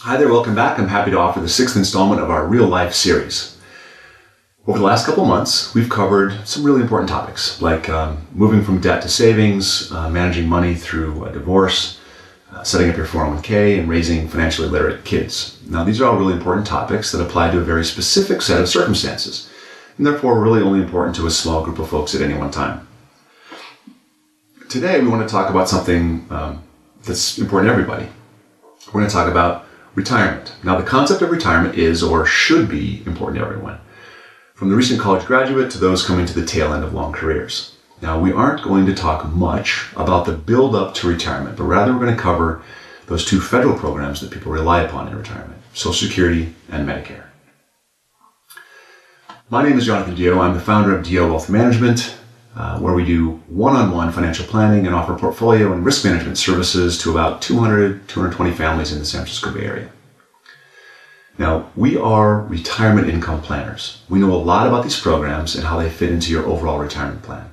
Hi there, welcome back. I'm happy to offer the sixth installment of our Real Life series. Over the last couple months, we've covered some really important topics like moving from debt to savings, managing money through a divorce, setting up your 401k, and raising financially literate kids. Now, these are all really important topics that apply to a very specific set of circumstances, and therefore really only important to a small group of folks at any one time. Today, we want to talk about something that's important to everybody. We're going to talk about retirement. Now, the concept of retirement is or should be important to everyone, from the recent college graduate to those coming to the tail end of long careers. Now, we aren't going to talk much about the build-up to retirement, but rather we're going to cover those two federal programs that people rely upon in retirement, Social Security and Medicare. My name is Jonathan Dio. I'm the founder of Dio Wealth Management, where we do one-on-one financial planning and offer portfolio and risk management services to about 220 families in the San Francisco Bay Area. Now, we are retirement income planners. We know a lot about these programs and how they fit into your overall retirement plan.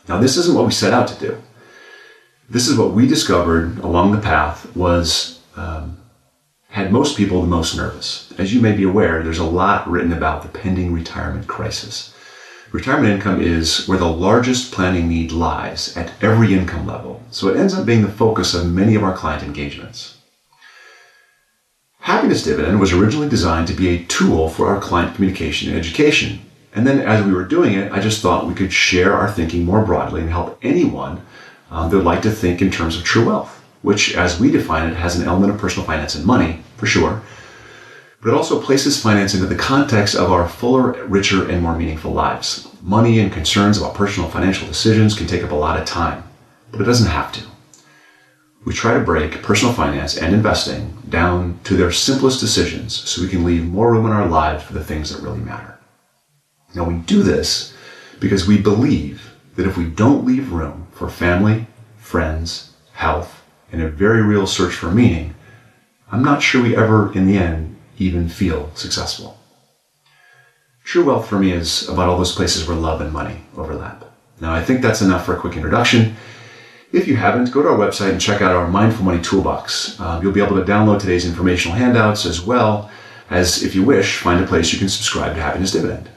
Now, this isn't what we set out to do. This is what we discovered along the path had most people the most nervous. As you may be aware, there's a lot written about the pending retirement crisis. Retirement income is where the largest planning need lies at every income level, so it ends up being the focus of many of our client engagements. Happiness Dividend was originally designed to be a tool for our client communication and education, and then as we were doing it, I just thought we could share our thinking more broadly and help anyone that would like to think in terms of true wealth, which, as we define it, has an element of personal finance and money, for sure, but it also places finance into the context of our fuller, richer, and more meaningful lives. Money and concerns about personal financial decisions can take up a lot of time, but it doesn't have to. We try to break personal finance and investing down to their simplest decisions so we can leave more room in our lives for the things that really matter. Now, we do this because we believe that if we don't leave room for family, friends, health, and a very real search for meaning, I'm not sure we ever, in the end, even feel successful. True wealth for me is about all those places where love and money overlap. Now, I think that's enough for a quick introduction. If you haven't, go to our website and check out our Mindful Money Toolbox. You'll be able to download today's informational handouts as well as, if you wish, find a place you can subscribe to Happiness Dividend.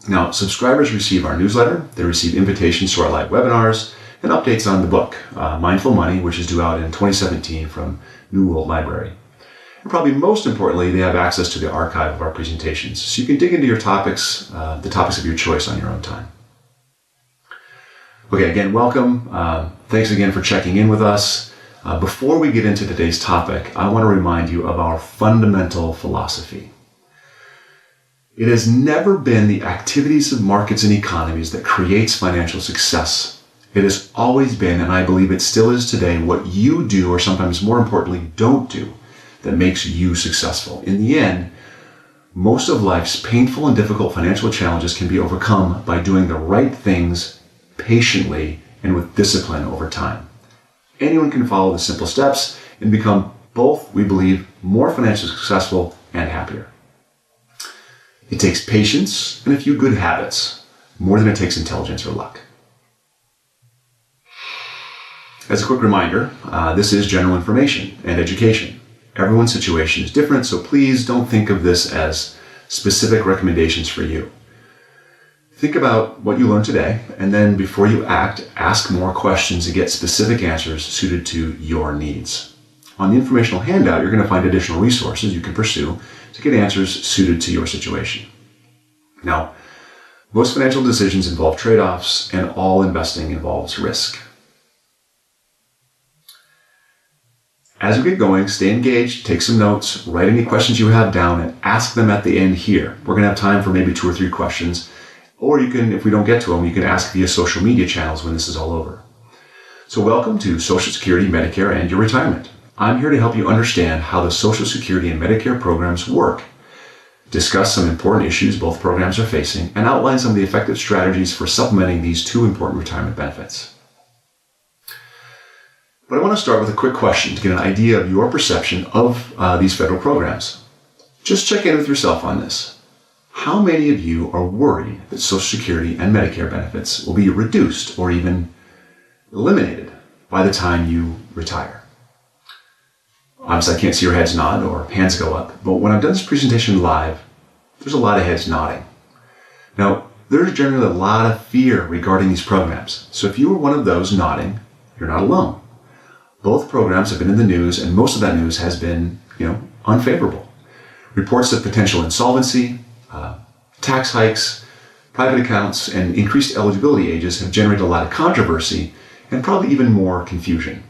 Now, subscribers receive our newsletter, they receive invitations to our live webinars, and updates on the book, Mindful Money, which is due out in 2017 from New World Library. And probably most importantly, they have access to the archive of our presentations, so you can dig into your topics, the topics of your choice on your own time. Okay, again, welcome. Thanks again for checking in with us. Before we get into today's topic, I want to remind you of our fundamental philosophy. It has never been the activities of markets and economies that creates financial success. It has always been, and I believe it still is today, what you do, or sometimes more importantly, don't do, that makes you successful. In the end, most of life's painful and difficult financial challenges can be overcome by doing the right things patiently and with discipline over time. Anyone can follow the simple steps and become both, we believe, more financially successful and happier. It takes patience and a few good habits, more than it takes intelligence or luck. As a quick reminder, this is general information and education. Everyone's situation is different, so please don't think of this as specific recommendations for you. Think about what you learned today, and then before you act, ask more questions to get specific answers suited to your needs. On the informational handout, you're going to find additional resources you can pursue to get answers suited to your situation. Now, most financial decisions involve trade-offs, and all investing involves risk. As we get going, stay engaged, take some notes, write any questions you have down, and ask them at the end here. We're going to have time for maybe 2 or 3 questions. Or you can, if we don't get to them, you can ask via social media channels when this is all over. So welcome to Social Security, Medicare, and your retirement. I'm here to help you understand how the Social Security and Medicare programs work, discuss some important issues both programs are facing, and outline some of the effective strategies for supplementing these two important retirement benefits. But I want to start with a quick question to get an idea of your perception of these federal programs. Just check in with yourself on this. How many of you are worried that Social Security and Medicare benefits will be reduced or even eliminated by the time you retire? Obviously, I can't see your heads nod or hands go up, but when I've done this presentation live, there's a lot of heads nodding. Now, there's generally a lot of fear regarding these programs. So if you were one of those nodding, you're not alone. Both programs have been in the news, and most of that news has been, unfavorable. Reports of potential insolvency, tax hikes, private accounts, and increased eligibility ages have generated a lot of controversy and probably even more confusion.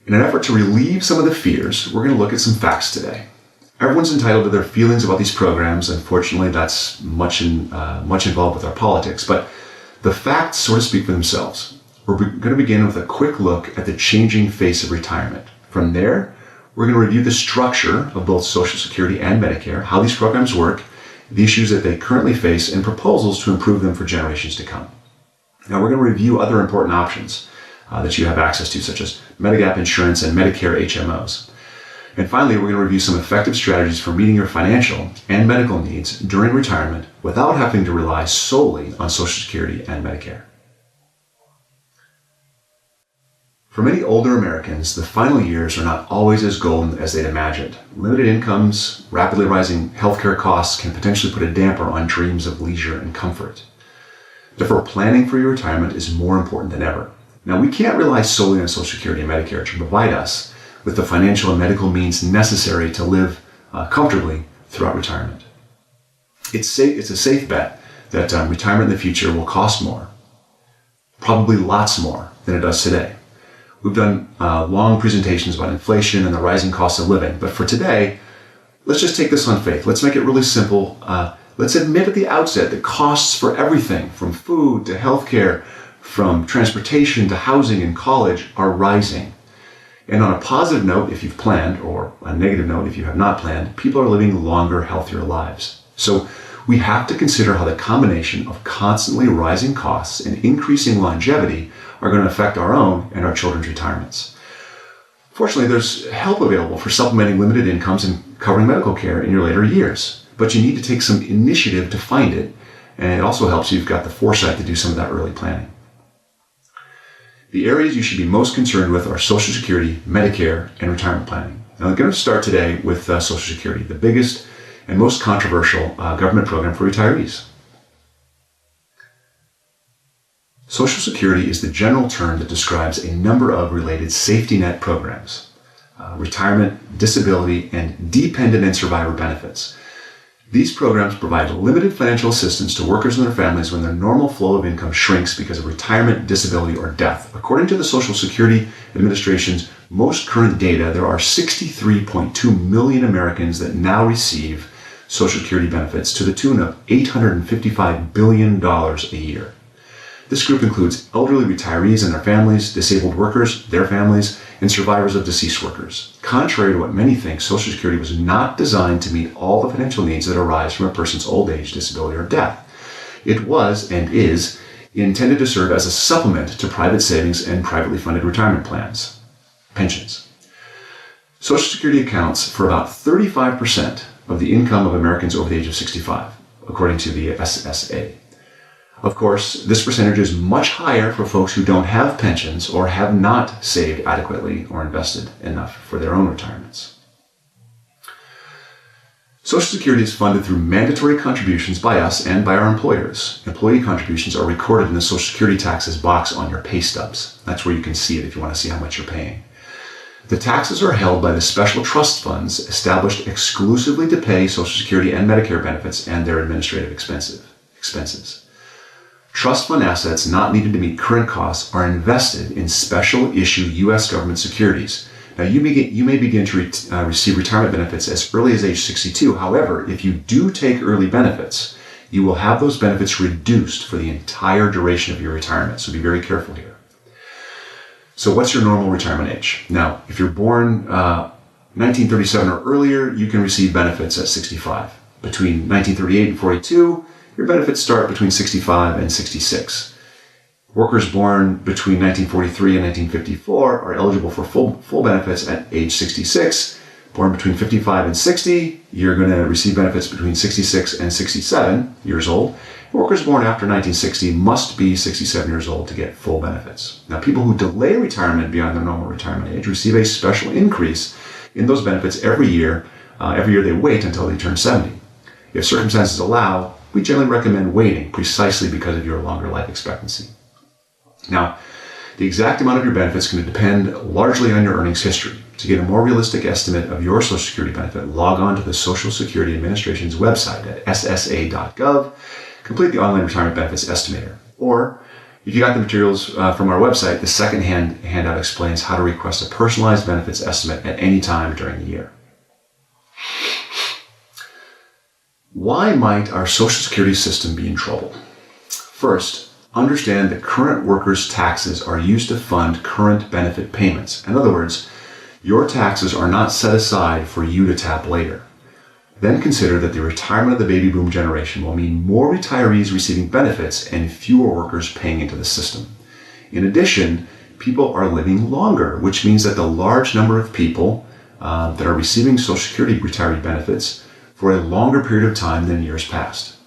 In an effort to relieve some of the fears, we're going to look at some facts today. Everyone's entitled to their feelings about these programs. Unfortunately, that's much involved with our politics, but the facts sort of speak for themselves. We're going to begin with a quick look at the changing face of retirement. From there, we're going to review the structure of both Social Security and Medicare, how these programs work, the issues that they currently face, and proposals to improve them for generations to come. Now, we're going to review other important options that you have access to, such as Medigap insurance and Medicare HMOs. And finally, we're going to review some effective strategies for meeting your financial and medical needs during retirement without having to rely solely on Social Security and Medicare. For many older Americans, the final years are not always as golden as they'd imagined. Limited incomes, rapidly rising healthcare costs can potentially put a damper on dreams of leisure and comfort. Therefore, planning for your retirement is more important than ever. Now, we can't rely solely on Social Security and Medicare to provide us with the financial and medical means necessary to live comfortably throughout retirement. It's a safe bet that retirement in the future will cost more, probably lots more than it does today. We've done long presentations about inflation and the rising cost of living, but for today, let's just take this on faith. Let's make it really simple. Let's admit at the outset that costs for everything, from food to healthcare, from transportation to housing and college, are rising. And on a positive note, if you've planned, or a negative note if you have not planned, people are living longer, healthier lives. So we have to consider how the combination of constantly rising costs and increasing longevity are going to affect our own and our children's retirements. Fortunately, there's help available for supplementing limited incomes and covering medical care in your later years, but you need to take some initiative to find it, and it also helps you've got the foresight to do some of that early planning. The areas you should be most concerned with are Social Security, Medicare, and retirement planning. Now, I'm going to start today with Social Security, the biggest and most controversial government program for retirees. Social Security is the general term that describes a number of related safety net programs, retirement, disability, and dependent and survivor benefits. These programs provide limited financial assistance to workers and their families when their normal flow of income shrinks because of retirement, disability, or death. According to the Social Security Administration's most current data, there are 63.2 million Americans that now receive Social Security benefits to the tune of $855 billion a year. This group includes elderly retirees and their families, disabled workers, their families, and survivors of deceased workers. Contrary to what many think, Social Security was not designed to meet all the financial needs that arise from a person's old age, disability, or death. It was, and is, intended to serve as a supplement to private savings and privately funded retirement plans, pensions. Social Security accounts for about 35% of the income of Americans over the age of 65, according to the SSA. Of course, this percentage is much higher for folks who don't have pensions or have not saved adequately or invested enough for their own retirements. Social Security is funded through mandatory contributions by us and by our employers. Employee contributions are recorded in the Social Security taxes box on your pay stubs. That's where you can see it if you want to see how much you're paying. The taxes are held by the special trust funds established exclusively to pay Social Security and Medicare benefits and their administrative expenses. Trust fund assets not needed to meet current costs are invested in special issue U.S. government securities. Now, you may begin to receive retirement benefits as early as age 62. However, if you do take early benefits, you will have those benefits reduced for the entire duration of your retirement. So be very careful here. So what's your normal retirement age? Now, if you're born 1937 or earlier, you can receive benefits at 65. Between 1938 and 42, your benefits start between 65 and 66. Workers born between 1943 and 1954 are eligible for full benefits at age 66. Born between 55 and 60, you're going to receive benefits between 66 and 67 years old. Workers born after 1960 must be 67 years old to get full benefits. Now, people who delay retirement beyond their normal retirement age receive a special increase in those benefits every year they wait until they turn 70. If circumstances allow, we generally recommend waiting precisely because of your longer life expectancy. Now, the exact amount of your benefits is going to depend largely on your earnings history. To get a more realistic estimate of your Social Security benefit, log on to the Social Security Administration's website at ssa.gov, complete the online retirement benefits estimator. Or, if you got the materials from our website, the second handout explains how to request a personalized benefits estimate at any time during the year. Why might our Social Security system be in trouble? First, understand that current workers' taxes are used to fund current benefit payments. In other words, your taxes are not set aside for you to tap later. Then consider that the retirement of the baby boom generation will mean more retirees receiving benefits and fewer workers paying into the system. In addition, people are living longer, which means that the large number of people that are receiving Social Security retiree benefits for a longer period of time than years past.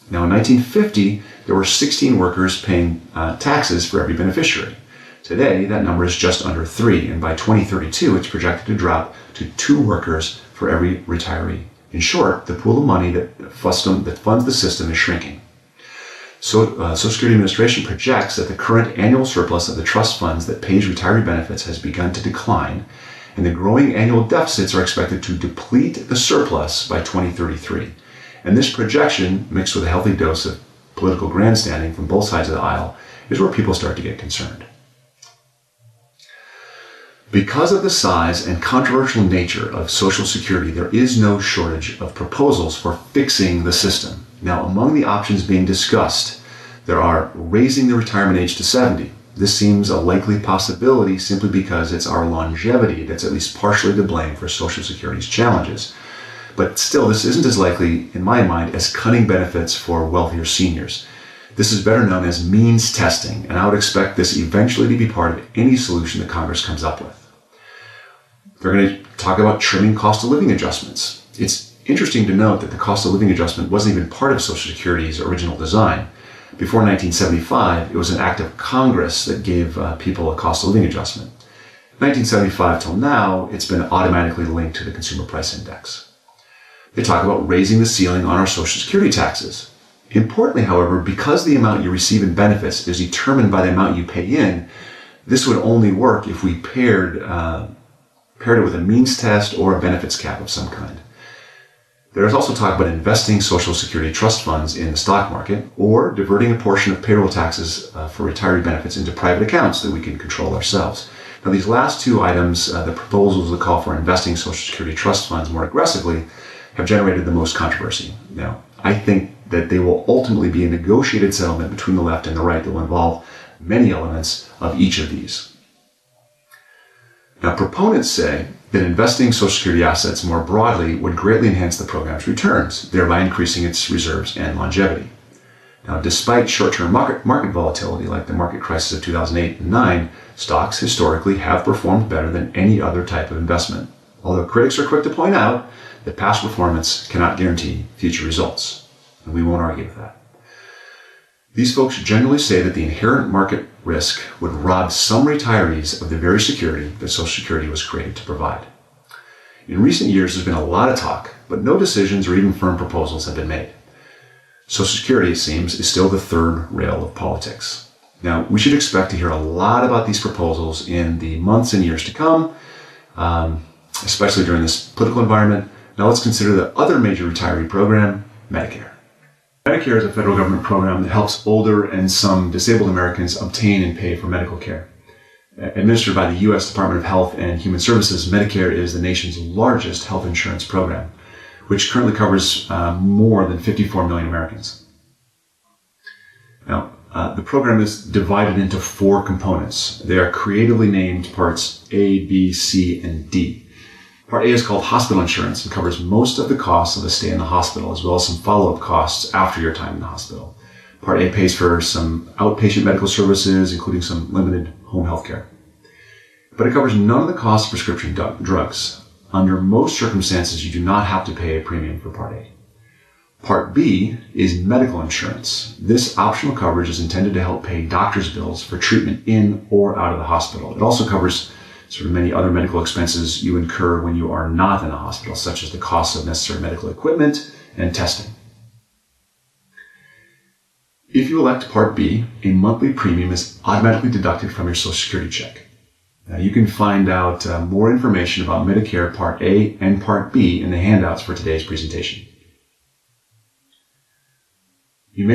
Now, in 1950, there were 16 workers paying taxes for every beneficiary. Today, that number is just under 3, and by 2032, it's projected to drop to 2 workers for every retiree. In short, the pool of money that funds the system is shrinking. So, Social Security Administration projects that the current annual surplus of the trust funds that pays retiree benefits has begun to decline, and the growing annual deficits are expected to deplete the surplus by 2033. And this projection, mixed with a healthy dose of political grandstanding from both sides of the aisle, is where people start to get concerned. Because of the size and controversial nature of Social Security, there is no shortage of proposals for fixing the system. Now, among the options being discussed, there are raising the retirement age to 70. This seems a likely possibility simply because it's our longevity that's at least partially to blame for Social Security's challenges. But still, this isn't as likely, in my mind, as cutting benefits for wealthier seniors. This is better known as means testing, and I would expect this eventually to be part of any solution that Congress comes up with. They're going to talk about trimming cost of living adjustments. It's interesting to note that the cost of living adjustment wasn't even part of Social Security's original design. Before 1975, it was an act of Congress that gave people a cost of living adjustment. 1975 till now, it's been automatically linked to the Consumer Price Index. They talk about raising the ceiling on our Social Security taxes. Importantly, however, because the amount you receive in benefits is determined by the amount you pay in, this would only work if we paired it with a means test or a benefits cap of some kind. There's also talk about investing Social Security trust funds in the stock market or diverting a portion of payroll taxes for retiree benefits into private accounts that we can control ourselves. Now, these last two items, the proposals that call for investing Social Security trust funds more aggressively, have generated the most controversy. Now, I think that they will ultimately be a negotiated settlement between the left and the right that will involve many elements of each of these. Now, proponents say that investing Social Security assets more broadly would greatly enhance the program's returns, thereby increasing its reserves and longevity. Now, despite short-term market volatility like the market crisis of 2008 and 2009, stocks historically have performed better than any other type of investment, although critics are quick to point out that past performance cannot guarantee future results, and we won't argue with that. These folks generally say that the inherent market risk would rob some retirees of the very security that Social Security was created to provide. In recent years, there's been a lot of talk, but no decisions or even firm proposals have been made. Social Security, it seems, is still the third rail of politics. Now, we should expect to hear a lot about these proposals in the months and years to come, especially during this political environment. Now let's consider the other major retiree program, Medicare. Medicare is a federal government program that helps older and some disabled Americans obtain and pay for medical care. Administered by the U.S. Department of Health and Human Services, Medicare is the nation's largest health insurance program, which currently covers more than 54 million Americans. Now, the program is divided into 4 components. They are creatively named parts A, B, C, and D. Part A is called hospital insurance and covers most of the costs of a stay in the hospital, as well as some follow-up costs after your time in the hospital. Part A pays for some outpatient medical services, including some limited home health care. But it covers none of the costs of prescription drugs. Under most circumstances, you do not have to pay a premium for Part A. Part B is medical insurance. This optional coverage is intended to help pay doctor's bills for treatment in or out of the hospital. It also covers sort of many other medical expenses you incur when you are not in a hospital, such as the cost of necessary medical equipment and testing. If you elect Part B, a monthly premium is automatically deducted from your Social Security check. Now, you can find out more information about Medicare Part A and Part B in the handouts for today's presentation. You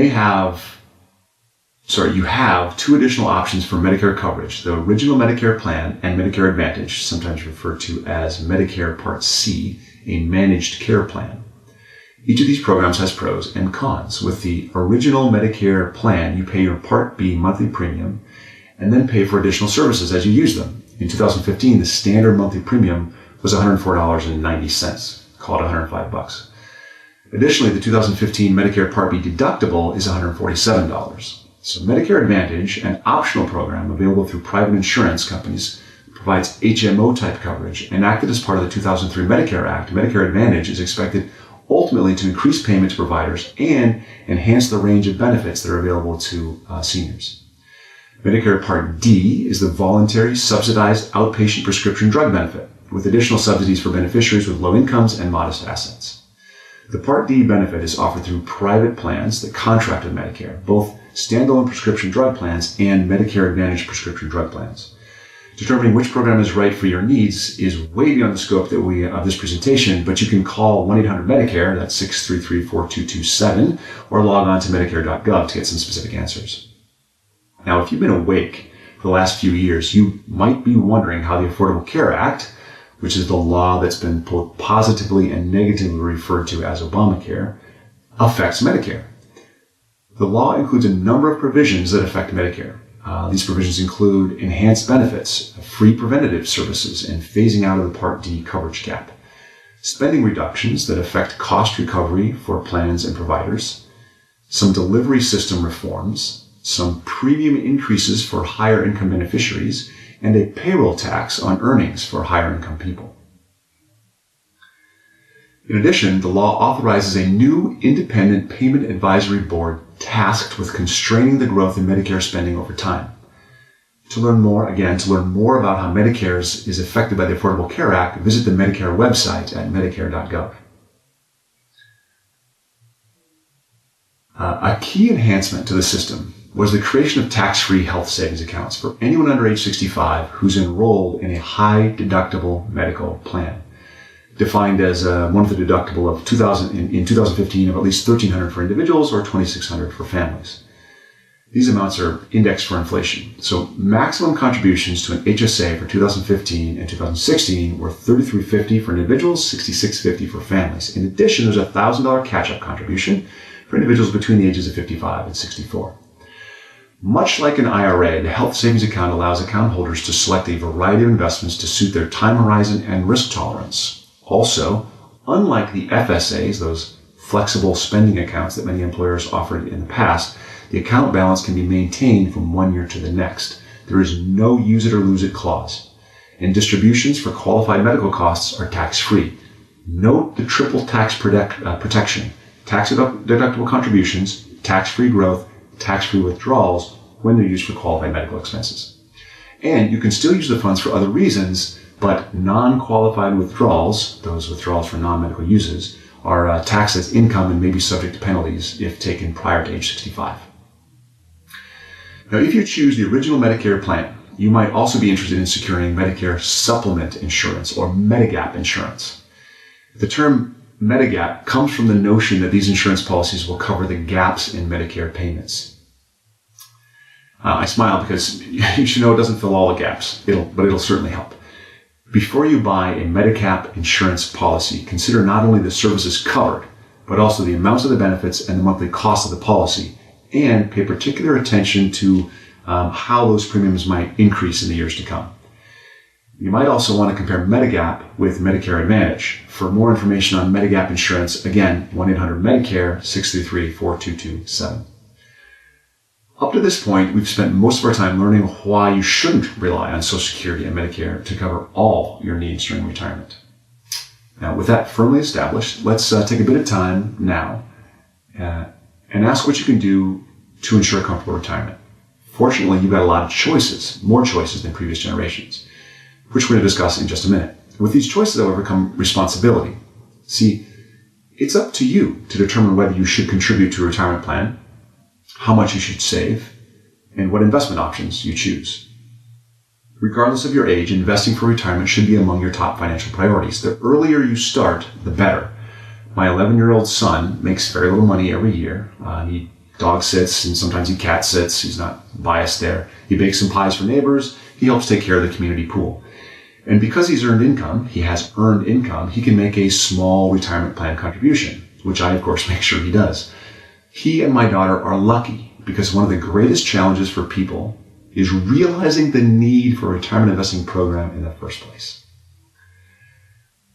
have two additional options for Medicare coverage: the original Medicare plan and Medicare Advantage, sometimes referred to as Medicare Part C, a managed care plan. Each of these programs has pros and cons. With the original Medicare plan, you pay your Part B monthly premium and then pay for additional services as you use them. In 2015, the standard monthly premium was $104.90, call it $105. Additionally, the 2015 Medicare Part B deductible is $147. So Medicare Advantage, an optional program available through private insurance companies, provides HMO-type coverage. Enacted as part of the 2003 Medicare Act, Medicare Advantage is expected ultimately to increase payment to providers and enhance the range of benefits that are available to seniors. Medicare Part D is the voluntary subsidized outpatient prescription drug benefit, with additional subsidies for beneficiaries with low incomes and modest assets. The Part D benefit is offered through private plans that contract with Medicare, both standalone prescription drug plans and Medicare Advantage prescription drug plans. Determining which program is right for your needs is way beyond the scope of this presentation, but you can call 1-800-MEDICARE, that's 633-4227, or log on to Medicare.gov to get some specific answers. Now, if you've been awake for the last few years, you might be wondering how the Affordable Care Act, which is the law that's been both positively and negatively referred to as Obamacare, affects Medicare. The law includes a number of provisions that affect Medicare. These provisions include enhanced benefits, free preventative services, and phasing out of the Part D coverage gap, spending reductions that affect cost recovery for plans and providers, some delivery system reforms, some premium increases for higher income beneficiaries, and a payroll tax on earnings for higher income people. In addition, the law authorizes a new independent payment advisory board tasked with constraining the growth in Medicare spending over time. To learn more about how Medicare is affected by the Affordable Care Act, visit the Medicare website at medicare.gov. A key enhancement to the system was the creation of tax-free health savings accounts for anyone under age 65 who's enrolled in a high-deductible medical plan, defined as one with a deductible of in 2015 of at least $1,300 for individuals or $2,600 for families. These amounts are indexed for inflation. So maximum contributions to an HSA for 2015 and 2016 were $3,350 for individuals, $6,650 for families. In addition, there's a $1,000 catch-up contribution for individuals between the ages of 55 and 64. Much like an IRA, the health savings account allows account holders to select a variety of investments to suit their time horizon and risk tolerance. Also, unlike the FSAs, those flexible spending accounts that many employers offered in the past, the account balance can be maintained from one year to the next. There is no use it or lose it clause. And distributions for qualified medical costs are tax-free. Note the triple tax protection: tax-deductible contributions, tax-free growth, tax-free withdrawals when they're used for qualified medical expenses. And you can still use the funds for other reasons, but non-qualified withdrawals, those withdrawals for non-medical uses, are taxed as income and may be subject to penalties if taken prior to age 65. Now, if you choose the original Medicare plan, you might also be interested in securing Medicare supplement insurance or Medigap insurance. The term Medigap comes from the notion that these insurance policies will cover the gaps in Medicare payments. I smile because you should know it doesn't fill all the gaps, but it'll certainly help. Before you buy a Medigap insurance policy, consider not only the services covered, but also the amounts of the benefits and the monthly cost of the policy, and pay particular attention to how those premiums might increase in the years to come. You might also want to compare Medigap with Medicare Advantage. For more information on Medigap insurance, again, 1-800-MEDICARE, 633-4227. Up to this point, we've spent most of our time learning why you shouldn't rely on Social Security and Medicare to cover all your needs during retirement. Now, with that firmly established, let's take a bit of time now and ask what you can do to ensure a comfortable retirement. Fortunately, you've got a lot of choices, more choices than previous generations, which we're going to discuss in just a minute. With these choices, however, come responsibility. See, it's up to you to determine whether you should contribute to a retirement plan, how much you should save, and what investment options you choose. Regardless of your age, investing for retirement should be among your top financial priorities. The earlier you start, the better. My 11-year-old son makes very little money every year. He dog sits and sometimes he cat sits. He's not biased there. He bakes some pies for neighbors. He helps take care of the community pool. And because he has earned income, he can make a small retirement plan contribution, which I, of course, make sure he does. He and my daughter are lucky because one of the greatest challenges for people is realizing the need for a retirement investing program in the first place.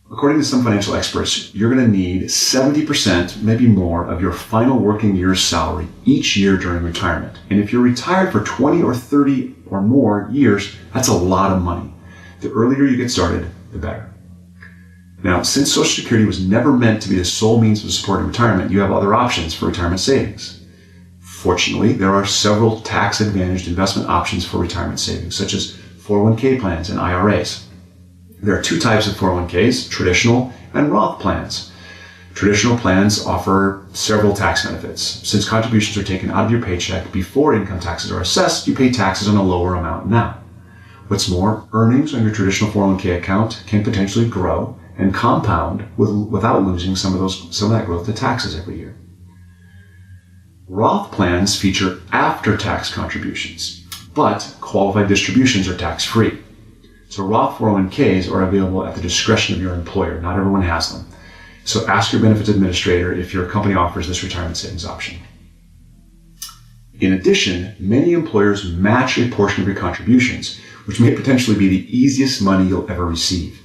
According to some financial experts, you're going to need 70%, maybe more, of your final working year's salary each year during retirement. And if you're retired for 20 or 30 or more years, that's a lot of money. The earlier you get started, the better. Now, since Social Security was never meant to be the sole means of supporting retirement, you have other options for retirement savings. Fortunately, there are several tax-advantaged investment options for retirement savings, such as 401k plans and IRAs. There are two types of 401ks, traditional and Roth plans. Traditional plans offer several tax benefits. Since contributions are taken out of your paycheck before income taxes are assessed, you pay taxes on a lower amount now. What's more, earnings on your traditional 401k account can potentially grow and compound without losing some of that growth to taxes every year. Roth plans feature after-tax contributions, but qualified distributions are tax-free. So Roth 401ks are available at the discretion of your employer. Not everyone has them. So ask your benefits administrator if your company offers this retirement savings option. In addition, many employers match a portion of your contributions, which may potentially be the easiest money you'll ever receive.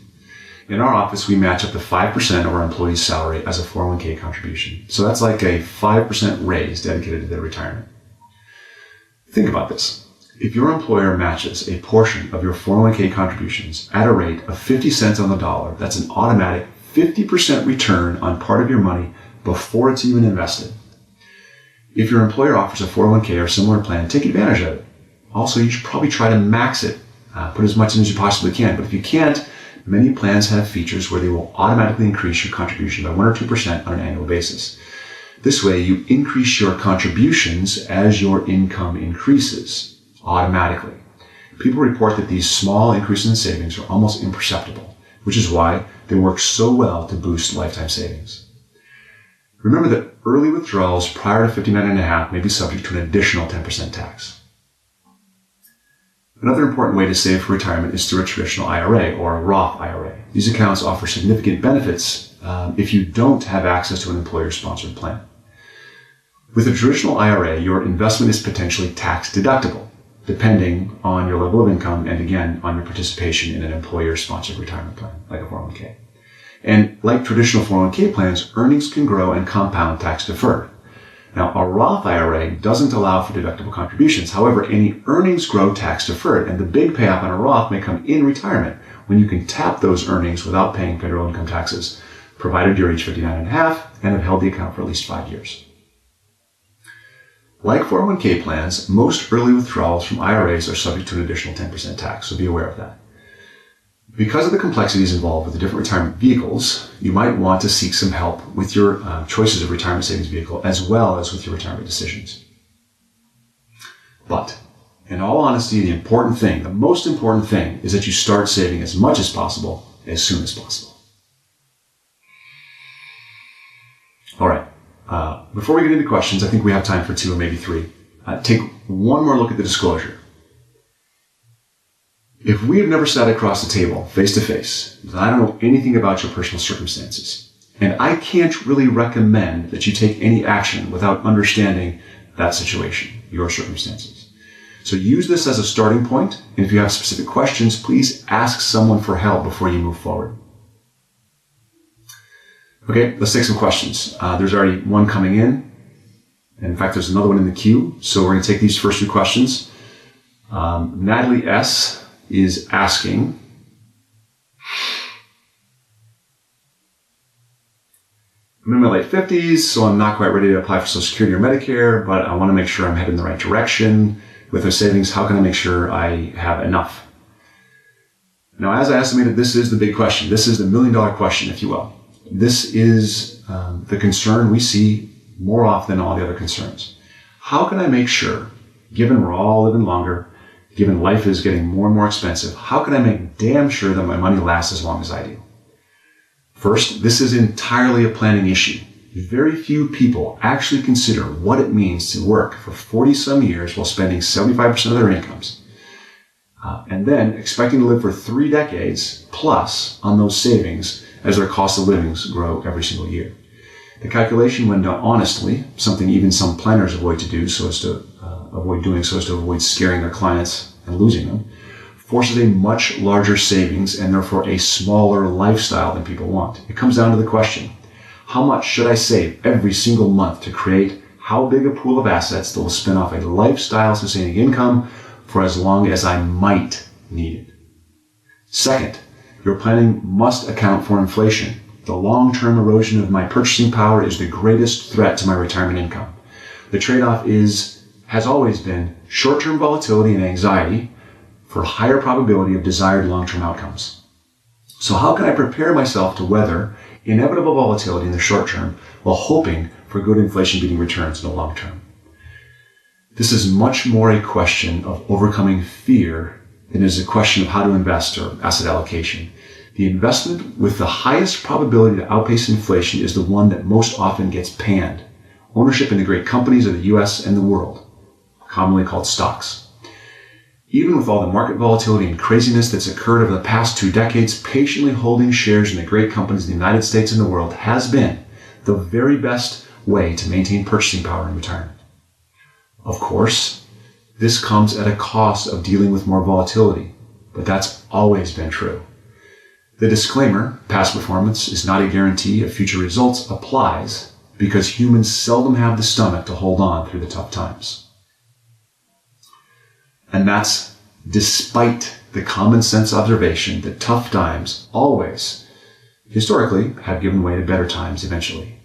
In our office, we match up to 5% of our employee's salary as a 401k contribution. So that's like a 5% raise dedicated to their retirement. Think about this. If your employer matches a portion of your 401k contributions at a rate of 50 cents on the dollar, that's an automatic 50% return on part of your money before it's even invested. If your employer offers a 401k or similar plan, take advantage of it. Also, you should probably try to max it. Put as much in as you possibly can. But if you can't, many plans have features where they will automatically increase your contribution by 1 or 2% on an annual basis. This way, you increase your contributions as your income increases automatically. People report that these small increases in savings are almost imperceptible, which is why they work so well to boost lifetime savings. Remember that early withdrawals prior to 59.5 may be subject to an additional 10% tax. Another important way to save for retirement is through a traditional IRA or a Roth IRA. These accounts offer significant benefits if you don't have access to an employer-sponsored plan. With a traditional IRA, your investment is potentially tax deductible, depending on your level of income and, again, on your participation in an employer-sponsored retirement plan, like a 401k. And like traditional 401k plans, earnings can grow and compound tax deferred. Now, a Roth IRA doesn't allow for deductible contributions. However, any earnings grow tax deferred, and the big payoff on a Roth may come in retirement when you can tap those earnings without paying federal income taxes, provided you're age 59.5 and have held the account for at least 5 years. Like 401k plans, most early withdrawals from IRAs are subject to an additional 10% tax, so be aware of that. Because of the complexities involved with the different retirement vehicles, you might want to seek some help with your choices of retirement savings vehicle as well as with your retirement decisions. But, in all honesty, the most important thing is that you start saving as much as possible as soon as possible. All right. Before we get into questions, I think we have time for 2 or maybe 3. Take one more look at the disclosure. If we have never sat across the table face to face, then I don't know anything about your personal circumstances. And I can't really recommend that you take any action without understanding that situation, your circumstances. So use this as a starting point. And if you have specific questions, please ask someone for help before you move forward. Okay, let's take some questions. There's already one coming in. And in fact, there's another one in the queue. So we're going to take these first 2 questions. Natalie S. is asking, I'm in my late 50s, so I'm not quite ready to apply for Social Security or Medicare, but I want to make sure I'm heading in the right direction. With those savings, how can I make sure I have enough? Now, as I estimated, this is the big question. This is the million-dollar question, if you will. This is the concern we see more often than all the other concerns. How can I make sure, given we're all living longer, given life is getting more and more expensive, how can I make damn sure that my money lasts as long as I do? First, this is entirely a planning issue. Very few people actually consider what it means to work for 40-some years while spending 75% of their incomes, and then expecting to live for 3 decades plus on those savings as their cost of living grow every single year. The calculation, when done honestly, something even some planners avoid doing so as to avoid scaring their clients and losing them, forces a much larger savings and therefore a smaller lifestyle than people want. It comes down to the question, how much should I save every single month to create how big a pool of assets that will spin off a lifestyle sustaining income for as long as I might need it? Second, your planning must account for inflation. The long-term erosion of my purchasing power is the greatest threat to my retirement income. The trade-off has always been short-term volatility and anxiety for higher probability of desired long-term outcomes. So how can I prepare myself to weather inevitable volatility in the short term while hoping for good inflation-beating returns in the long term? This is much more a question of overcoming fear than it is a question of how to invest or asset allocation. The investment with the highest probability to outpace inflation is the one that most often gets panned. Ownership in the great companies of the US and the world, commonly called stocks. Even with all the market volatility and craziness that's occurred over the past 2 decades, patiently holding shares in the great companies in the United States and the world has been the very best way to maintain purchasing power in retirement. Of course, this comes at a cost of dealing with more volatility, but that's always been true. The disclaimer, past performance is not a guarantee of future results, applies because humans seldom have the stomach to hold on through the tough times. And that's despite the common sense observation that tough times always, historically, have given way to better times eventually.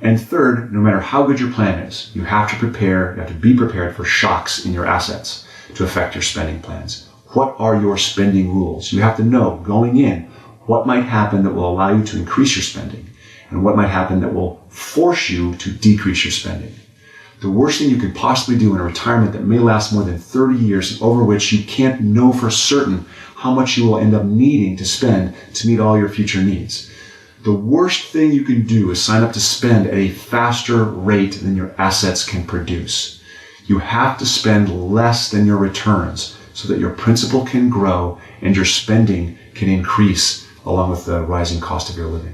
And third, no matter how good your plan is, you have to be prepared for shocks in your assets to affect your spending plans. What are your spending rules? You have to know going in what might happen that will allow you to increase your spending and what might happen that will force you to decrease your spending. The worst thing you could possibly do in a retirement that may last more than 30 years and over which you can't know for certain how much you will end up needing to spend to meet all your future needs. The worst thing you can do is sign up to spend at a faster rate than your assets can produce. You have to spend less than your returns so that your principal can grow and your spending can increase along with the rising cost of your living.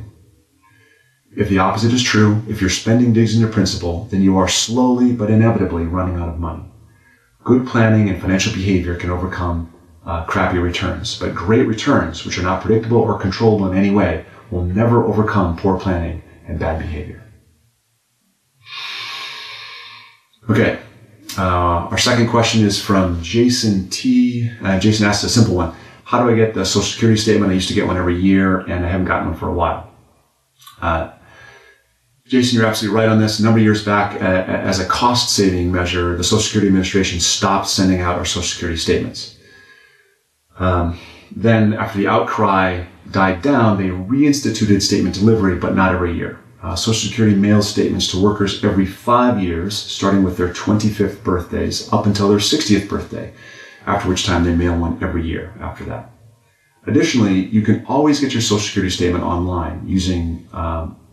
If the opposite is true, if your spending digs in your principal, then you are slowly but inevitably running out of money. Good planning and financial behavior can overcome crappy returns, but great returns, which are not predictable or controllable in any way, will never overcome poor planning and bad behavior. Okay, our second question is from Jason T. Jason asks a simple one. How do I get the Social Security statement? I used to get one every year, and I haven't gotten one for a while. Jason, you're absolutely right on this. A number of years back, as a cost-saving measure, the Social Security Administration stopped sending out our Social Security statements. Then, after the outcry died down, they reinstituted statement delivery, but not every year. Social Security mails statements to workers every 5 years, starting with their 25th birthdays up until their 60th birthday, after which time they mail one every year after that. Additionally, you can always get your Social Security statement online using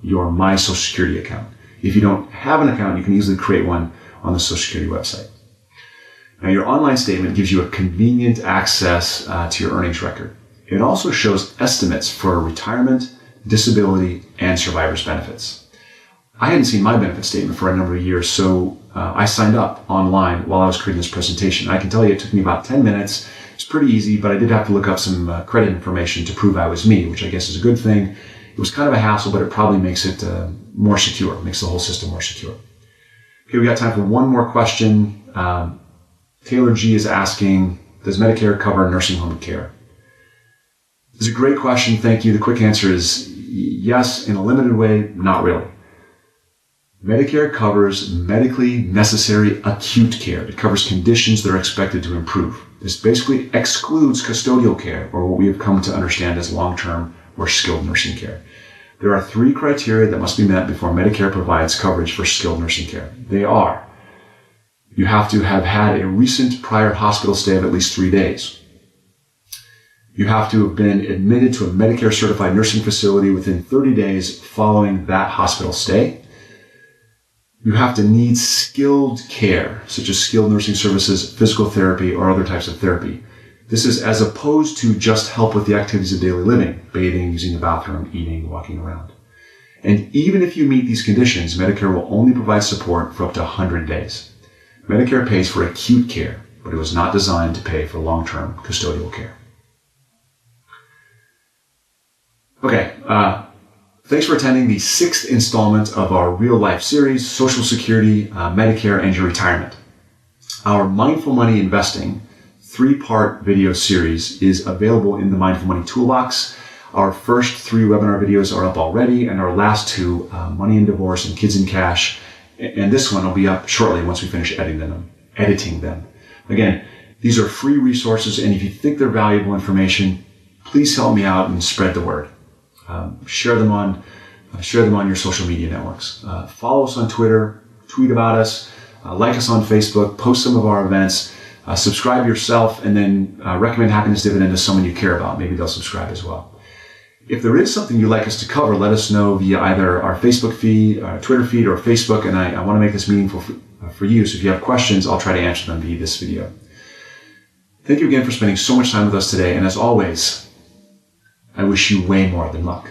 your My Social Security account. If you don't have an account, you can easily create one on the Social Security website. Now, your online statement gives you a convenient access to your earnings record. It also shows estimates for retirement, disability, and survivor's benefits. I hadn't seen my benefit statement for a number of years, so I signed up online while I was creating this presentation. I can tell you it took me about 10 minutes. It's pretty easy, but I did have to look up some credit information to prove I was me, which I guess is a good thing. It was kind of a hassle, but it probably makes it more secure, makes the whole system more secure. Okay, we got time for one more question. Taylor G is asking, does Medicare cover nursing home care? It's a great question. Thank you. The quick answer is yes, in a limited way, not really. Medicare covers medically necessary acute care. It covers conditions that are expected to improve. This basically excludes custodial care, or what we have come to understand as long-term or skilled nursing care. There are 3 criteria that must be met before Medicare provides coverage for skilled nursing care. They are: you have to have had a recent prior hospital stay of at least 3 days. You have to have been admitted to a Medicare certified nursing facility within 30 days following that hospital stay. You have to need skilled care, such as skilled nursing services, physical therapy, or other types of therapy. This is as opposed to just help with the activities of daily living, bathing, using the bathroom, eating, walking around. And even if you meet these conditions, Medicare will only provide support for up to 100 days. Medicare pays for acute care, but it was not designed to pay for long-term custodial care. Okay, thanks for attending the 6th installment of our real-life series, Social Security, Medicare, and Your Retirement. Our Mindful Money Investing 3-part video series is available in the Mindful Money Toolbox. Our first 3 webinar videos are up already, and our last 2, Money and Divorce and Kids in Cash, and this one will be up shortly once we finish editing them. Again, these are free resources, and if you think they're valuable information, please help me out and spread the word. Share them on your social media networks. Follow us on Twitter, tweet about us, like us on Facebook, post some of our events, subscribe yourself, and then recommend Happiness Dividend to someone you care about. Maybe they'll subscribe as well. If there is something you'd like us to cover, let us know via either our Facebook feed, our Twitter feed, or Facebook, and I want to make this meaningful for you. So if you have questions, I'll try to answer them via this video. Thank you again for spending so much time with us today, and as always, I wish you way more than luck.